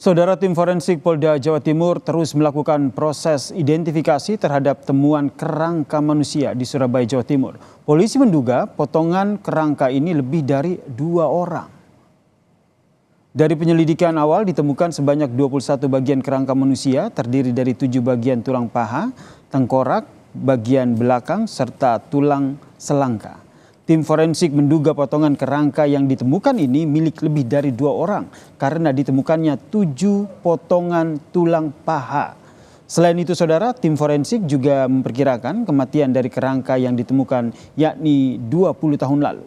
Saudara, tim forensik Polda Jawa Timur terus melakukan proses identifikasi terhadap temuan kerangka manusia di Surabaya, Jawa Timur. Polisi menduga potongan kerangka ini lebih dari 2 orang. Dari penyelidikan awal ditemukan sebanyak 21 bagian kerangka manusia terdiri dari 7 bagian tulang paha, tengkorak, bagian belakang, serta tulang selangka. Tim forensik menduga potongan kerangka yang ditemukan ini milik lebih dari 2 orang karena ditemukannya 7 potongan tulang paha. Selain itu saudara, tim forensik juga memperkirakan kematian dari kerangka yang ditemukan yakni 20 tahun lalu.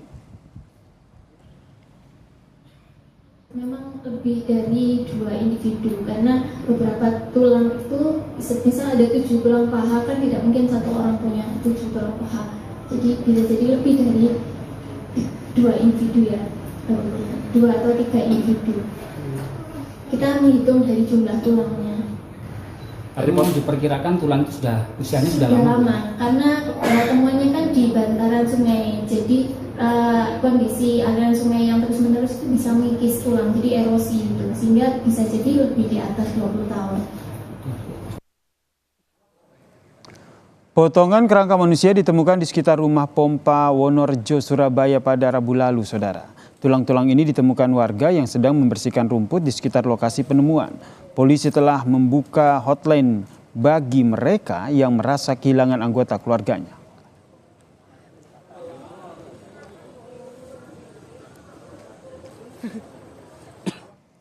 Memang lebih dari 2 individu karena beberapa tulang itu misal ada 7 tulang paha, kan tidak mungkin satu orang punya 7 tulang paha. Jadi bisa jadi lebih dari 2 individu ya, 2 atau 3 individu. Kita menghitung dari jumlah tulangnya. Tapi mau diperkirakan tulang itu usianya sudah lama. Karena temuannya kan di bantaran sungai, jadi kondisi aliran sungai yang terus-menerus itu bisa mengikis tulang, jadi erosi itu, sehingga bisa jadi lebih di atas 20 tahun. Potongan kerangka manusia ditemukan di sekitar rumah pompa Wonorejo, Surabaya pada Rabu lalu, saudara. Tulang-tulang ini ditemukan warga yang sedang membersihkan rumput di sekitar lokasi penemuan. Polisi telah membuka hotline bagi mereka yang merasa kehilangan anggota keluarganya.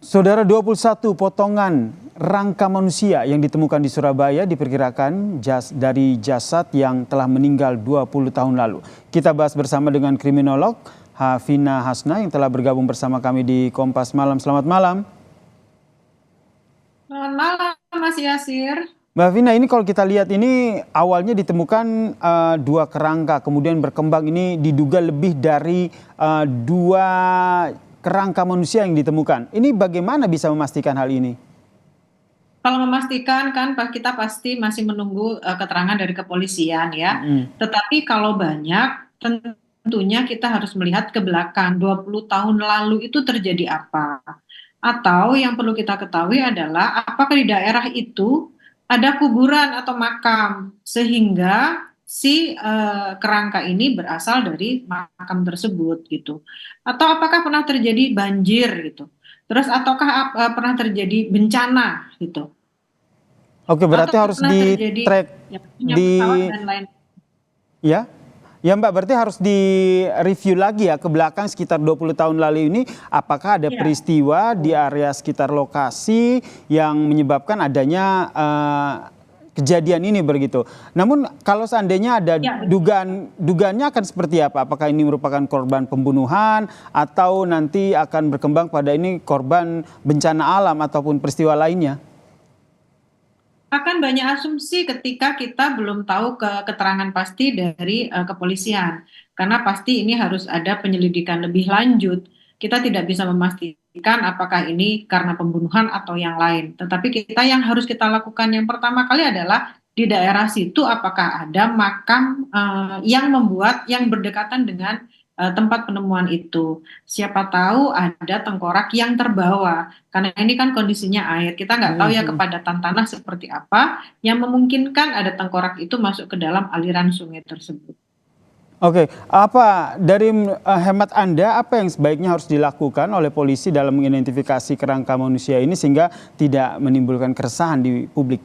Saudara, 21 potongan rangka manusia yang ditemukan di Surabaya diperkirakan dari jasad yang telah meninggal 20 tahun lalu. Kita bahas bersama dengan kriminolog Hafina Hasna yang telah bergabung bersama kami di Kompas Malam. Selamat malam. Selamat malam Mas Yasir. Mbak Hafina, ini kalau kita lihat ini awalnya ditemukan 2 kerangka, kemudian berkembang ini diduga lebih dari 2 kerangka manusia yang ditemukan. Ini bagaimana bisa memastikan hal ini? Kalau memastikan kan kita pasti masih menunggu keterangan dari kepolisian ya. Tetapi kalau banyak tentunya kita harus melihat ke belakang 20 tahun lalu itu terjadi apa. Atau yang perlu kita ketahui adalah apakah di daerah itu ada kuburan atau makam sehingga si kerangka ini berasal dari makam tersebut gitu. Atau apakah pernah terjadi banjir gitu. Terus ataukah pernah terjadi bencana gitu. Oke, berarti harus di-track dan lain. Ya. Ya Mbak, berarti harus di-review lagi ya ke belakang sekitar 20 tahun lalu ini apakah ada peristiwa di area sekitar lokasi yang menyebabkan adanya kejadian ini begitu. Namun kalau seandainya ada dugaannya akan seperti apa? Apakah ini merupakan korban pembunuhan atau nanti akan berkembang pada ini korban bencana alam ataupun peristiwa lainnya? Akan banyak asumsi ketika kita belum tahu keterangan pasti dari kepolisian. Karena pasti ini harus ada penyelidikan lebih lanjut. Kita tidak bisa memastikan apakah ini karena pembunuhan atau yang lain. Tetapi yang harus kita lakukan yang pertama kali adalah di daerah situ apakah ada makam yang berdekatan dengan tempat penemuan itu. Siapa tahu ada tengkorak yang terbawa. Karena ini kan kondisinya air. Kita nggak tahu ya kepadatan tanah seperti apa yang memungkinkan ada tengkorak itu masuk ke dalam aliran sungai tersebut. Oke, apa dari hemat Anda apa yang sebaiknya harus dilakukan oleh polisi dalam mengidentifikasi kerangka manusia ini sehingga tidak menimbulkan keresahan di publik?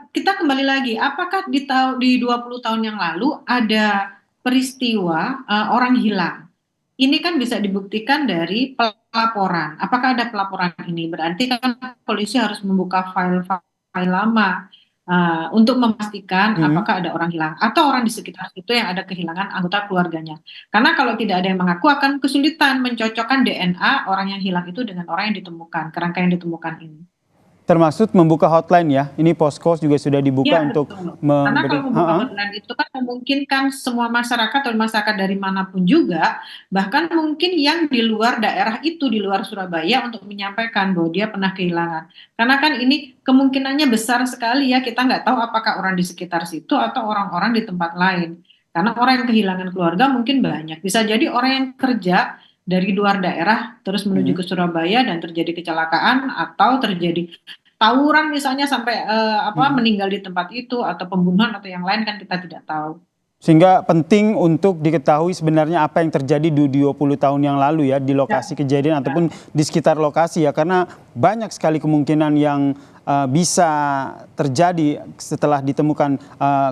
Kita kembali lagi, apakah di 20 tahun yang lalu ada peristiwa orang hilang? Ini kan bisa dibuktikan dari pelaporan. Apakah ada pelaporan ini? Berarti kan polisi harus membuka file lama untuk memastikan apakah ada orang hilang atau orang di sekitar itu yang ada kehilangan anggota keluarganya. Karena kalau tidak ada yang mengaku akan kesulitan mencocokkan DNA orang yang hilang itu dengan orang yang ditemukan, kerangka yang ditemukan ini. Termasuk membuka hotline ya, ini posko juga sudah dibuka untuk karena kalau membuka hotline itu kan memungkinkan semua masyarakat atau masyarakat dari manapun juga, bahkan mungkin yang di luar daerah itu, di luar Surabaya untuk menyampaikan bahwa dia pernah kehilangan. Karena kan ini kemungkinannya besar sekali ya, kita nggak tahu apakah orang di sekitar situ atau orang-orang di tempat lain. Karena orang yang kehilangan keluarga mungkin banyak, bisa jadi orang yang kerja dari luar daerah terus menuju ke Surabaya dan terjadi kecelakaan atau terjadi tawuran misalnya sampai meninggal di tempat itu atau pembunuhan atau yang lain kan kita tidak tahu. Sehingga penting untuk diketahui sebenarnya apa yang terjadi di 20 tahun yang lalu ya di lokasi kejadian ataupun di sekitar lokasi ya, karena banyak sekali kemungkinan yang bisa terjadi setelah ditemukan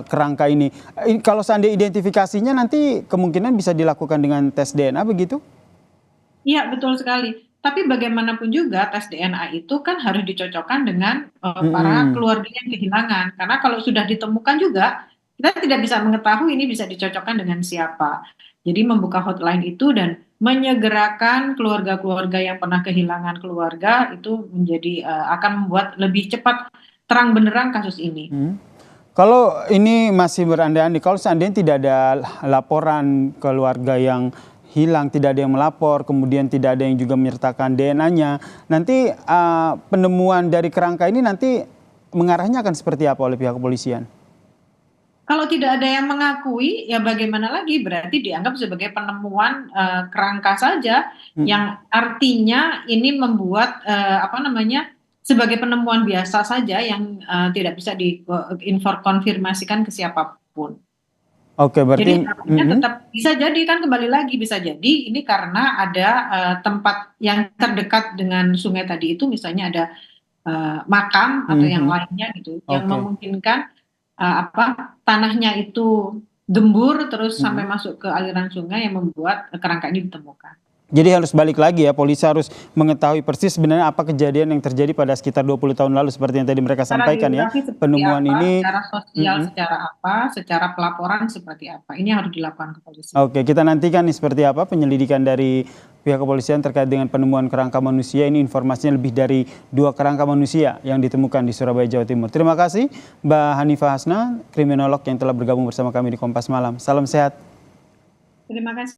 kerangka ini. Kalau seandainya identifikasinya nanti kemungkinan bisa dilakukan dengan tes DNA begitu? Iya, betul sekali. Tapi bagaimanapun juga tes DNA itu kan harus dicocokkan dengan para keluarga yang kehilangan. Karena kalau sudah ditemukan juga, kita tidak bisa mengetahui ini bisa dicocokkan dengan siapa. Jadi membuka hotline itu dan menyegerakan keluarga-keluarga yang pernah kehilangan keluarga itu menjadi akan membuat lebih cepat terang benderang kasus ini. Kalau ini masih berandai-andai, kalau seandainya tidak ada laporan keluarga yang hilang, tidak ada yang melapor, kemudian tidak ada yang juga menyertakan DNA-nya, nanti penemuan dari kerangka ini nanti mengarahnya akan seperti apa oleh pihak kepolisian? Kalau tidak ada yang mengakui, ya bagaimana lagi? Berarti dianggap sebagai penemuan kerangka saja, yang artinya ini membuat sebagai penemuan biasa saja yang tidak bisa dikonfirmasikan ke siapapun. Oke, berarti Jadi artinya tetap bisa jadi kan kembali lagi bisa jadi ini karena ada tempat yang terdekat dengan sungai tadi itu misalnya ada makam atau yang lainnya gitu yang memungkinkan tanahnya itu gembur terus sampai masuk ke aliran sungai yang membuat kerangka ini ditemukan. Jadi harus balik lagi ya, polisi harus mengetahui persis sebenarnya apa kejadian yang terjadi pada sekitar 20 tahun lalu seperti yang tadi mereka sampaikan ya. Penemuan ini secara sosial secara apa, secara pelaporan seperti apa. Ini harus dilakukan kepolisian. Oke, kita nantikan nih seperti apa penyelidikan dari pihak kepolisian terkait dengan penemuan kerangka manusia. Ini informasinya lebih dari 2 kerangka manusia yang ditemukan di Surabaya, Jawa Timur. Terima kasih Mbak Hanifah Hasna, kriminolog yang telah bergabung bersama kami di Kompas Malam. Salam sehat. Terima kasih.